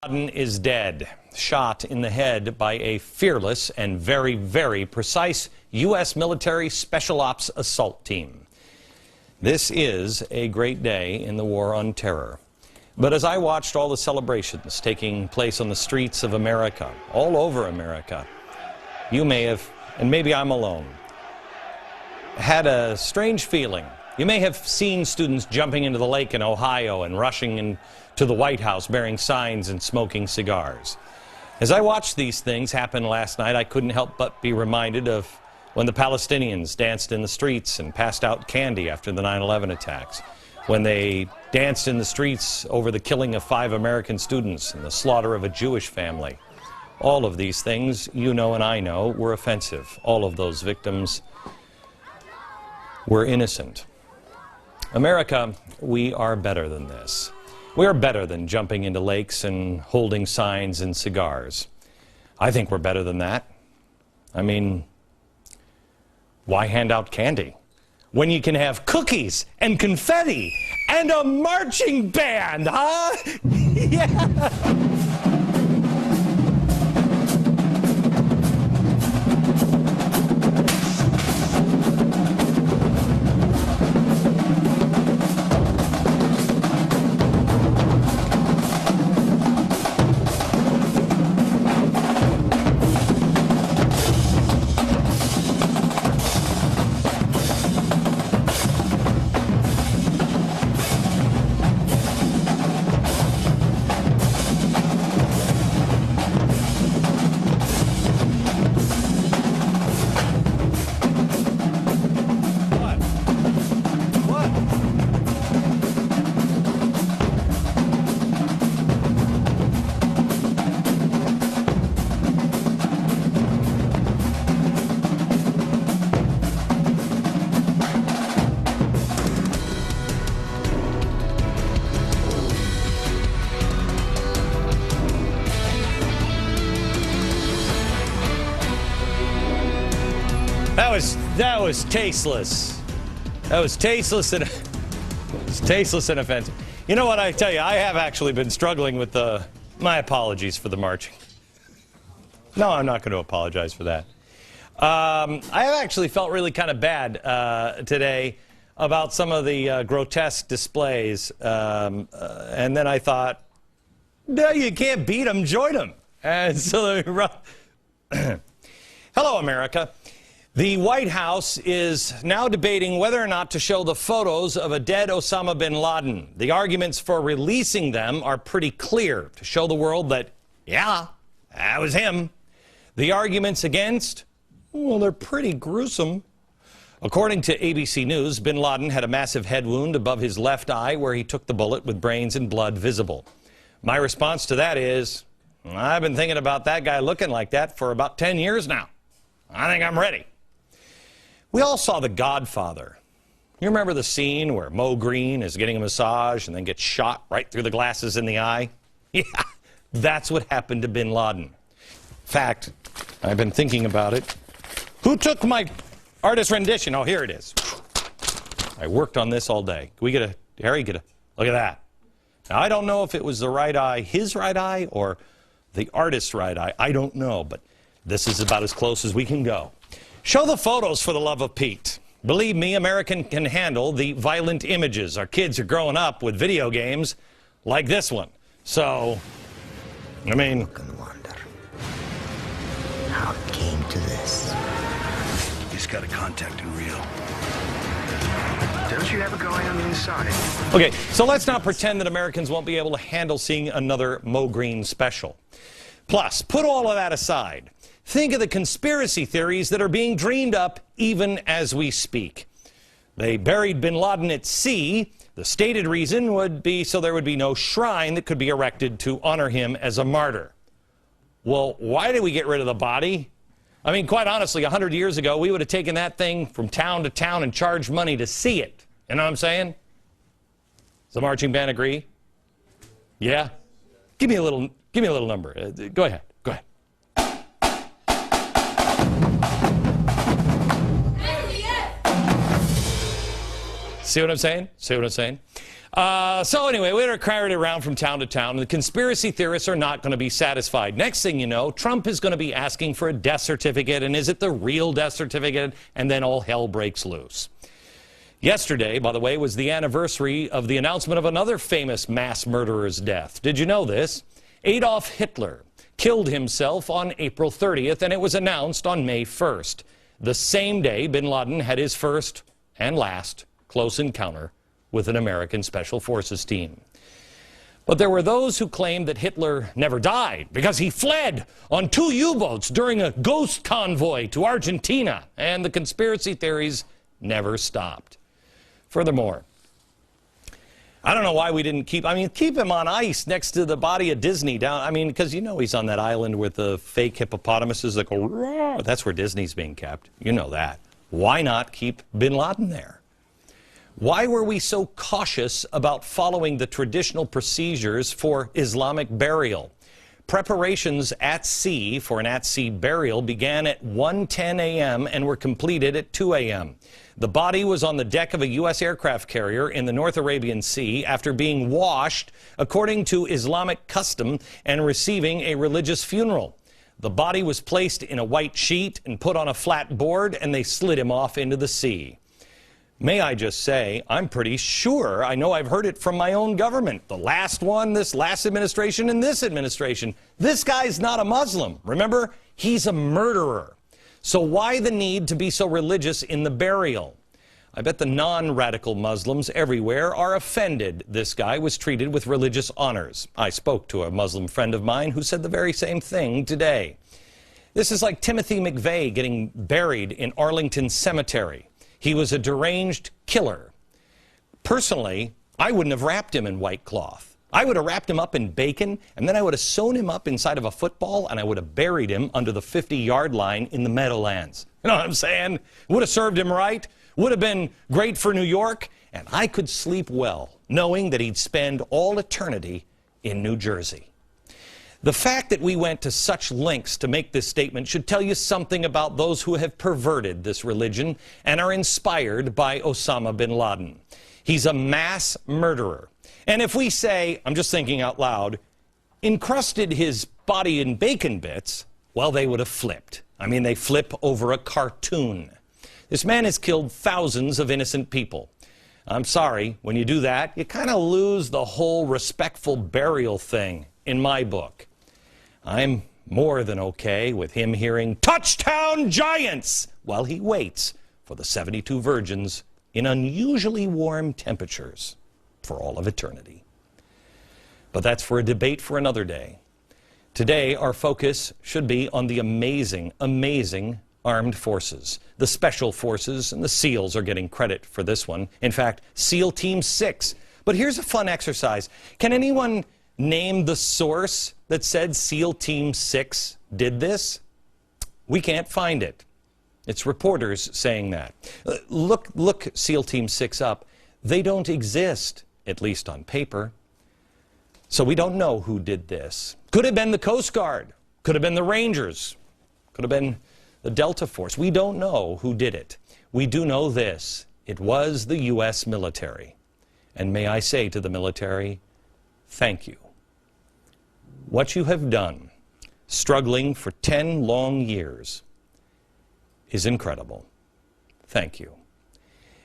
Laden is dead, shot in the head by a fearless and very, very precise U.S. military special ops assault team. This is a great day in the war on terror. But as I watched all the celebrations taking place on the streets of America, all over America, you may have, and maybe I'm alone, had a strange feeling. You may have seen students jumping into the lake in Ohio and rushing into the White House bearing signs and smoking cigars. As I watched these things happen last night, I couldn't help but be reminded of when the Palestinians danced in the streets and passed out candy after the 9/11 attacks, when they danced in the streets over the killing of 5 American students and the slaughter of a Jewish family. All of these things, you know and I know, were offensive. All of those victims were innocent. America, we are better than this. We are better than jumping into lakes and holding signs and cigars. I think we're better than that. I mean, why hand out candy when you can have cookies and confetti and a marching band, huh? Yeah. That was tasteless. That was tasteless and offensive. You know what, I tell you, I have actually been struggling with my apologies for the marching. No, I'm not going to apologize for that. I have actually felt really kind of bad today about some of the grotesque displays, and then I thought, no, you can't beat them, join them. And so, hello, America. The White House is now debating whether or not to show the photos of a dead Osama bin Laden. The arguments for releasing them are pretty clear, to show the world that, yeah, that was him. The arguments against, well, they're pretty gruesome. According to ABC News, bin Laden had a massive head wound above his left eye where he took the bullet with brains and blood visible. My response to that is, I've been thinking about that guy looking like that for about 10 years now. I think I'm ready. We all saw The Godfather. You remember the scene where Mo Green is getting a massage and then gets shot right through the glasses in the eye? Yeah, that's what happened to bin Laden. In fact, I've been thinking about it. Who took my artist rendition? Oh, here it is. I worked on this all day. Can we get a, Harry, look at that. Now, I don't know if it was the right eye, his right eye, or the artist's right eye. I don't know, but this is about as close as we can go. Show the photos, for the love of Pete. Believe me, America can handle the violent images. Our kids are growing up with video games like this one. So, I mean... You can wonder how it came to this. He's got a contact in Rio. Don't you have a guy on the inside? Okay, so let's not pretend that Americans won't be able to handle seeing another Mo Green special. Plus, put all of that aside. Think of the conspiracy theories that are being dreamed up even as we speak. They buried bin Laden at sea. The stated reason would be so there would be no shrine that could be erected to honor him as a martyr. Well, why did we get rid of the body? I mean, quite honestly, 100 years ago, we would have taken that thing from town to town and charged money to see it. You know what I'm saying? Does the marching band agree? Yeah? Give me a little number. Go ahead. See what I'm saying? See what I'm saying? So anyway, we're carried around from town to town, and the conspiracy theorists are not going to be satisfied. Next thing you know, Trump is going to be asking for a death certificate, and is it the real death certificate? And then all hell breaks loose. Yesterday, by the way, was the anniversary of the announcement of another famous mass murderer's death. Did you know this? Adolf Hitler killed himself on April 30th, and it was announced on May 1st. The same day, bin Laden had his first and last close encounter with an American Special Forces team. But there were those who claimed that Hitler never died because he fled on 2 U-boats during a ghost convoy to Argentina, and the conspiracy theories never stopped. Furthermore, I don't know why we didn't keep him on ice next to the body of Disney down, because you know he's on that island with the fake hippopotamuses that go, roar. That's where Disney's being kept. You know that. Why not keep bin Laden there? Why were we so cautious about following the traditional procedures for Islamic burial? Preparations at sea for an at-sea burial began at 1:10 a.m. and were completed at 2 a.m. The body was on the deck of a U.S. aircraft carrier in the North Arabian Sea after being washed according to Islamic custom and receiving a religious funeral. The body was placed in a white sheet and put on a flat board, and they slid him off into the sea. May I just say, I'm pretty sure, I know I've heard it from my own government, the last one, this last administration, and this administration. This guy's not a Muslim. Remember, he's a murderer. So why the need to be so religious in the burial? I bet the non-radical Muslims everywhere are offended this guy was treated with religious honors. I spoke to a Muslim friend of mine who said the very same thing today. This is like Timothy McVeigh getting buried in Arlington Cemetery. He was a deranged killer. Personally, I wouldn't have wrapped him in white cloth. I would have wrapped him up in bacon, and then I would have sewn him up inside of a football, and I would have buried him under the 50-yard line in the Meadowlands. You know what I'm saying? Would have served him right, would have been great for New York, and I could sleep well, knowing that he'd spend all eternity in New Jersey. The fact that we went to such lengths to make this statement should tell you something about those who have perverted this religion and are inspired by Osama bin Laden. He's a mass murderer. And if we say, I'm just thinking out loud, encrusted his body in bacon bits, well, they would have flipped. They flip over a cartoon. This man has killed thousands of innocent people. I'm sorry, when you do that, you kind of lose the whole respectful burial thing in my book. I'm more than okay with him hearing "Touchdown Giants" while he waits for the 72 virgins in unusually warm temperatures for all of eternity. But that's for a debate for another day. Today, our focus should be on the amazing, amazing armed forces. The Special Forces and the SEALs are getting credit for this one. In fact, SEAL Team 6. But here's a fun exercise. Can anyone name the source that said SEAL Team 6 did this? We can't find it. It's reporters saying that. Look SEAL Team 6 up. They don't exist, at least on paper. So we don't know who did this. Could have been the Coast Guard. Could have been the Rangers. Could have been the Delta Force. We don't know who did it. We do know this. It was the U.S. military. And may I say to the military, thank you. What you have done, struggling for 10 long years, is incredible. Thank you.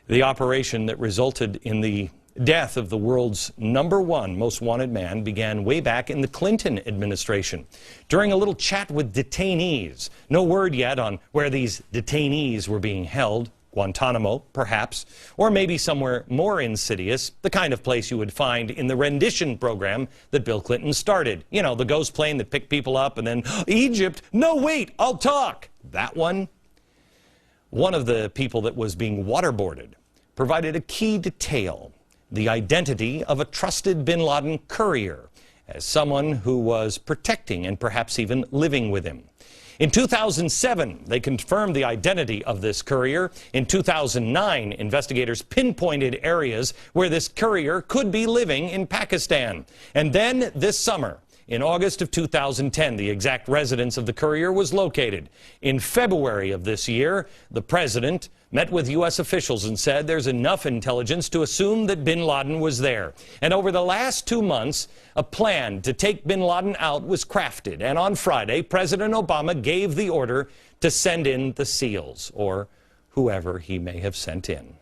The operation that resulted in the death of the world's #1 most wanted man began way back in the Clinton administration. During a little chat with detainees, no word yet on where these detainees were being held, Guantanamo, perhaps, or maybe somewhere more insidious, the kind of place you would find in the rendition program that Bill Clinton started. You know, the ghost plane that picked people up and then, Egypt, no, wait, I'll talk. That one. One of the people that was being waterboarded provided a key detail, the identity of a trusted bin Laden courier, as someone who was protecting and perhaps even living with him. In 2007, they confirmed the identity of this courier. In 2009, investigators pinpointed areas where this courier could be living in Pakistan. And then this summer, In August of 2010, the exact residence of the courier was located. In February of this year, the president met with U.S. officials and said there's enough intelligence to assume that bin Laden was there. And over the last 2 months, a plan to take bin Laden out was crafted. And on Friday, President Obama gave the order to send in the SEALs, or whoever he may have sent in.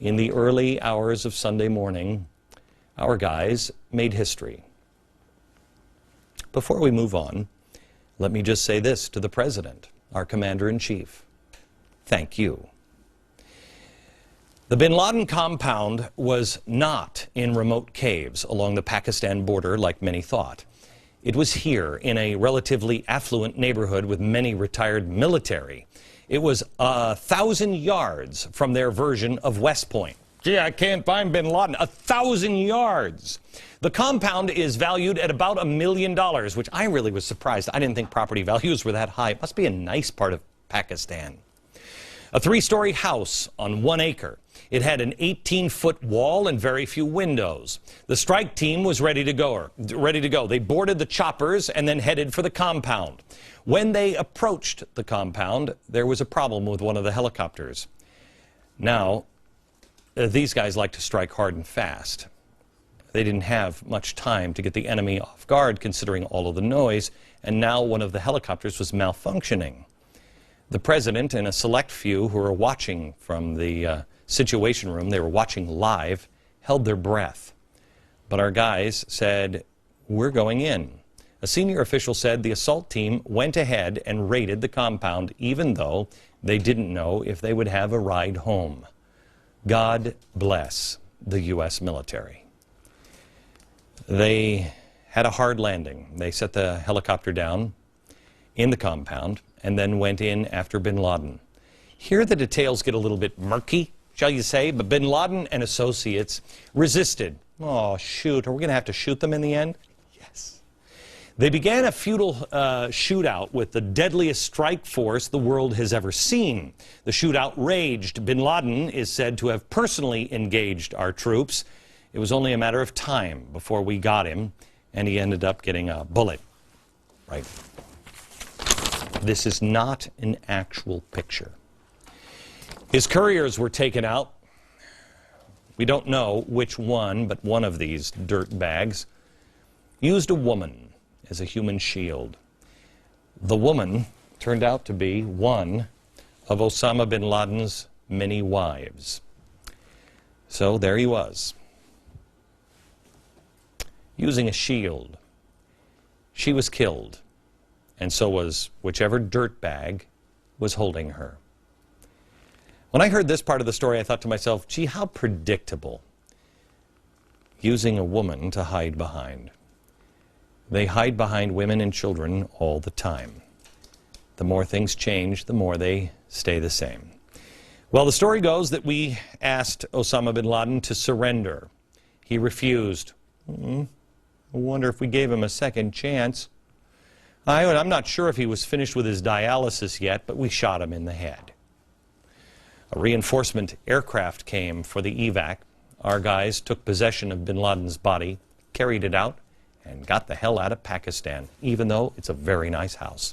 In the early hours of Sunday morning, our guys made history. Before we move on, let me just say this to the President, our Commander-in-Chief. Thank you. The bin Laden compound was not in remote caves along the Pakistan border like many thought. It was here in a relatively affluent neighborhood with many retired military. It was 1,000 yards from their version of West Point. Gee, I can't find bin Laden. 1,000 yards. The compound is valued at about $1 million, which I really was surprised. I didn't think property values were that high. It must be a nice part of Pakistan. A 3-story house on 1 acre. It had an 18-foot wall and very few windows. The strike team was ready to go. They boarded the choppers and then headed for the compound. When they approached the compound, there was a problem with one of the helicopters. Now, these guys like to strike hard and fast. They didn't have much time to get the enemy off guard, considering all of the noise, and now one of the helicopters was malfunctioning. The president and a select few who were watching from the Situation Room, they were watching live, held their breath. But our guys said, "We're going in." A senior official said the assault team went ahead and raided the compound, even though they didn't know if they would have a ride home. God bless the U.S. military. They had a hard landing. They set the helicopter down in the compound and then went in after bin Laden. Here the details get a little bit murky, shall you say, but bin Laden and associates resisted. Oh, shoot, are we going to have to shoot them in the end? Yes. They began a futile shootout with the deadliest strike force the world has ever seen. The shootout raged. Bin Laden is said to have personally engaged our troops. It was only a matter of time before we got him, and he ended up getting a bullet. Right. This is not an actual picture. His couriers were taken out. We don't know which one, but one of these dirt bags used a woman as a human shield. The woman turned out to be one of Osama bin Laden's many wives. So there he was, using a shield. She was killed, and so was whichever dirt bag was holding her. When I heard this part of the story, I thought to myself, gee, how predictable. Using a woman to hide behind. They hide behind women and children all the time. The more things change, the more they stay the same. Well, the story goes that we asked Osama bin Laden to surrender. He refused. I wonder if we gave him a second chance. I'm not sure if he was finished with his dialysis yet, but we shot him in the head. A reinforcement aircraft came for the evac. Our guys took possession of bin Laden's body, carried it out, and got the hell out of Pakistan, even though it's a very nice house.